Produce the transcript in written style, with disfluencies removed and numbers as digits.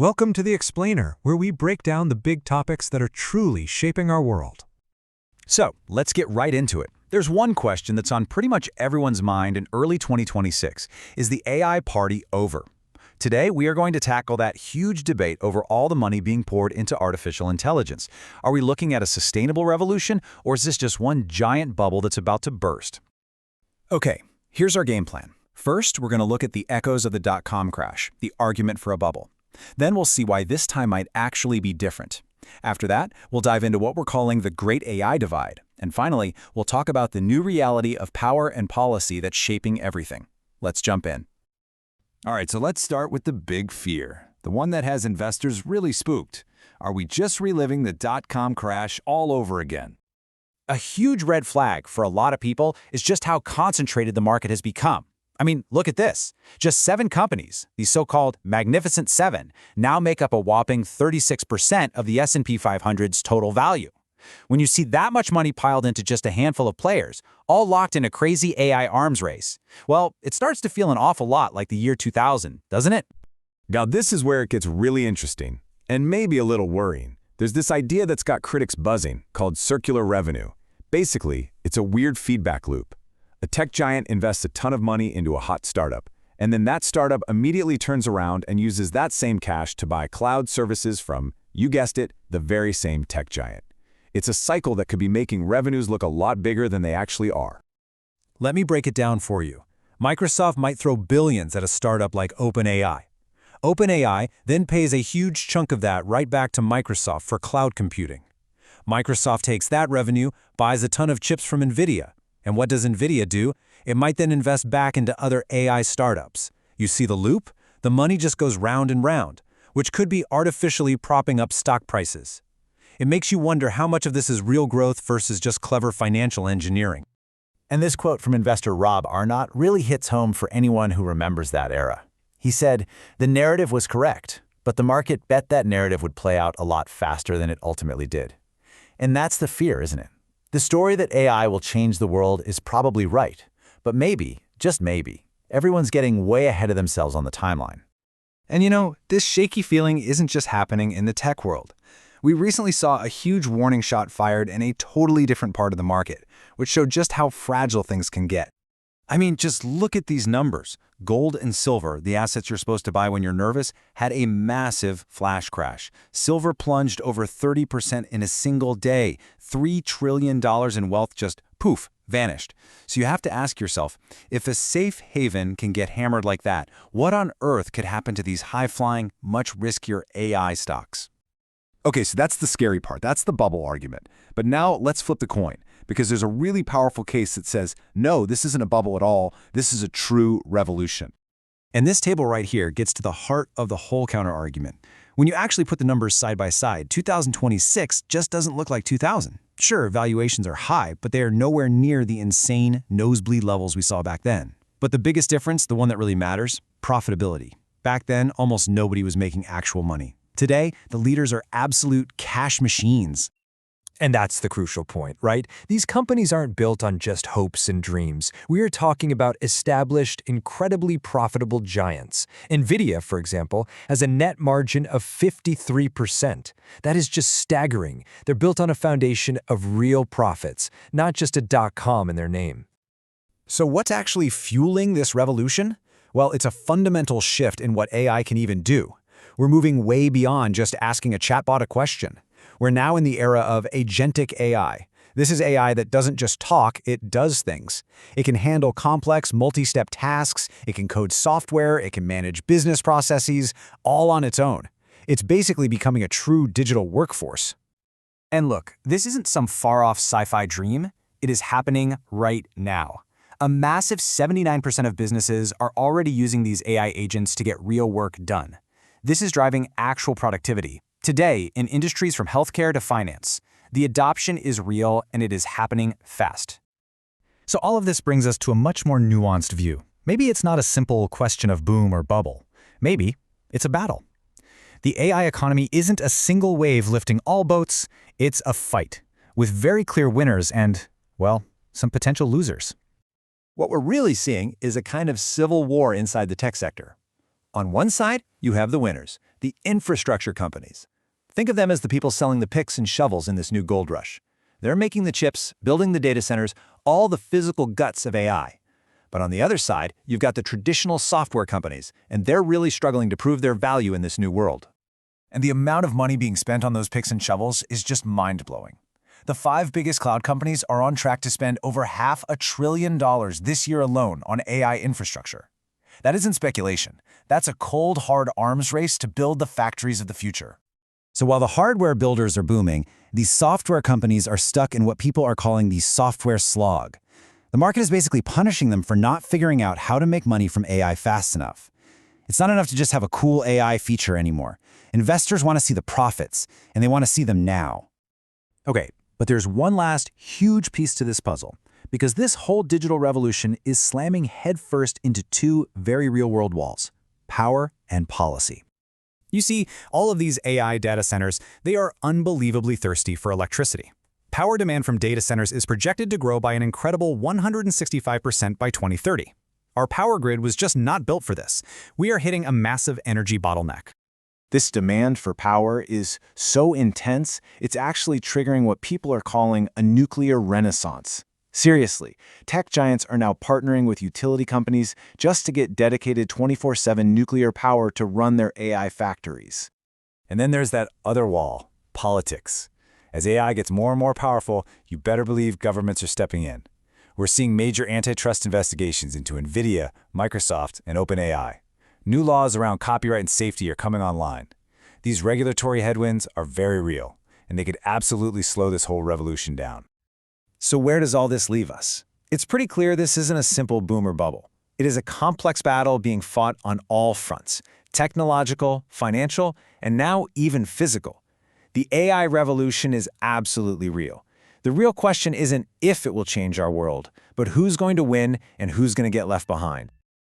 Welcome to The Explainer, where we break down the big topics that are truly shaping our world. So, let's get right into it. There's one question that's on pretty much everyone's mind in early 2026. Is the AI party over? Today, we are going to tackle that huge debate over all the money being poured into artificial intelligence. Are we looking at a sustainable revolution, or is this just one giant bubble that's about to burst? Okay, here's our game plan. First, we're going to look at the echoes of the dot-com crash, the argument for a bubble. Then we'll see why this time might actually be different. After that, we'll dive into what we're calling the Great AI Divide. And finally, we'll talk about the new reality of power and policy that's shaping everything. Let's jump in. All right, so let's start with the big fear, the one that has investors really spooked. Are we just reliving the dot-com crash all over again? A huge red flag for a lot of people is just how concentrated the market has become. I mean, look at this. Just 7 companies, these so-called Magnificent 7, now make up a whopping 36% of the S&P 500's total value. When you see that much money piled into just a handful of players, all locked in a crazy AI arms race, well, it starts to feel an awful lot like the year 2000, doesn't it? Now this is where it gets really interesting, and maybe a little worrying. There's this idea that's got critics buzzing, called circular revenue. Basically, it's a weird feedback loop. A tech giant invests a ton of money into a hot startup, and then that startup immediately turns around and uses that same cash to buy cloud services from, you guessed it, the very same tech giant. It's a cycle that could be making revenues look a lot bigger than they actually are. Let me break it down for you. Microsoft might throw billions at a startup like OpenAI. OpenAI then pays a huge chunk of that right back to Microsoft for cloud computing. Microsoft takes that revenue, buys a ton of chips from NVIDIA. And what does NVIDIA do? It might then invest back into other AI startups. You see the loop? The money just goes round and round, which could be artificially propping up stock prices. It makes you wonder how much of this is real growth versus just clever financial engineering. And this quote from investor Rob Arnott really hits home for anyone who remembers that era. He said, "The narrative was correct, but the market bet that narrative would play out a lot faster than it ultimately did." And that's the fear, isn't it? The story that AI will change the world is probably right, but maybe, just maybe, everyone's getting way ahead of themselves on the timeline. And you know, this shaky feeling isn't just happening in the tech world. We recently saw a huge warning shot fired in a totally different part of the market, which showed just how fragile things can get. I mean, just look at these numbers. Gold and silver, the assets you're supposed to buy when you're nervous, had a massive flash crash. Silver plunged over 30% in a single day. $3 trillion in wealth just, poof, vanished. So you have to ask yourself, if a safe haven can get hammered like that, what on earth could happen to these high-flying, much riskier AI stocks? Okay, so that's the scary part. That's the bubble argument. But now let's flip the coin, because there's a really powerful case that says, no, this isn't a bubble at all. This is a true revolution. And this table right here gets to the heart of the whole counter-argument. When you actually put the numbers side by side, 2026 just doesn't look like 2000. Sure, valuations are high, but they are nowhere near the insane nosebleed levels we saw back then. But the biggest difference, the one that really matters, profitability. Back then, almost nobody was making actual money. Today, the leaders are absolute cash machines. And that's the crucial point, right? These companies aren't built on just hopes and dreams. We are talking about established, incredibly profitable giants. NVIDIA, for example, has a net margin of 53%. That is just staggering. They're built on a foundation of real profits, not just a .com in their name. So what's actually fueling this revolution? Well, it's a fundamental shift in what AI can even do. We're moving way beyond just asking a chatbot a question. We're now in the era of Agentic AI. This is AI that doesn't just talk, it does things. It can handle complex, multi-step tasks, it can code software, it can manage business processes, all on its own. It's basically becoming a true digital workforce. And look, this isn't some far-off sci-fi dream. It is happening right now. A massive 79% of businesses are already using these AI agents to get real work done. This is driving actual productivity. Today, in industries from healthcare to finance, the adoption is real and it is happening fast. So all of this brings us to a much more nuanced view. Maybe it's not a simple question of boom or bubble. Maybe it's a battle. The AI economy isn't a single wave lifting all boats, it's a fight, with very clear winners and, well, some potential losers. What we're really seeing is a kind of civil war inside the tech sector. On one side, you have the winners, the infrastructure companies. Think of them as the people selling the picks and shovels in this new gold rush. They're making the chips, building the data centers, all the physical guts of AI. But on the other side, you've got the traditional software companies, and they're really struggling to prove their value in this new world. And the amount of money being spent on those picks and shovels is just mind-blowing. The 5 biggest cloud companies are on track to spend over $500 billion this year alone on AI infrastructure. That isn't speculation. That's a cold, hard arms race to build the factories of the future. So while the hardware builders are booming, these software companies are stuck in what people are calling the software slog. The market is basically punishing them for not figuring out how to make money from AI fast enough. It's not enough to just have a cool AI feature anymore. Investors want to see the profits, and they want to see them now. Okay, but there's one last huge piece to this puzzle, because this whole digital revolution is slamming headfirst into 2 very real-world walls: power and policy. You see, all of these AI data centers, they are unbelievably thirsty for electricity. Power demand from data centers is projected to grow by an incredible 165% by 2030. Our power grid was just not built for this. We are hitting a massive energy bottleneck. This demand for power is so intense, it's actually triggering what people are calling a nuclear renaissance. Seriously, tech giants are now partnering with utility companies just to get dedicated 24/7 nuclear power to run their AI factories. And then there's that other wall, politics. As AI gets more and more powerful, you better believe governments are stepping in. We're seeing major antitrust investigations into NVIDIA, Microsoft, and OpenAI. New laws around copyright and safety are coming online. These regulatory headwinds are very real, and they could absolutely slow this whole revolution down. So where does all this leave us? It's pretty clear this isn't a simple boom or bubble. It is a complex battle being fought on all fronts: technological, financial, and now even physical. The AI revolution is absolutely real. The real question isn't if it will change our world, but who's going to win and who's going to get left behind.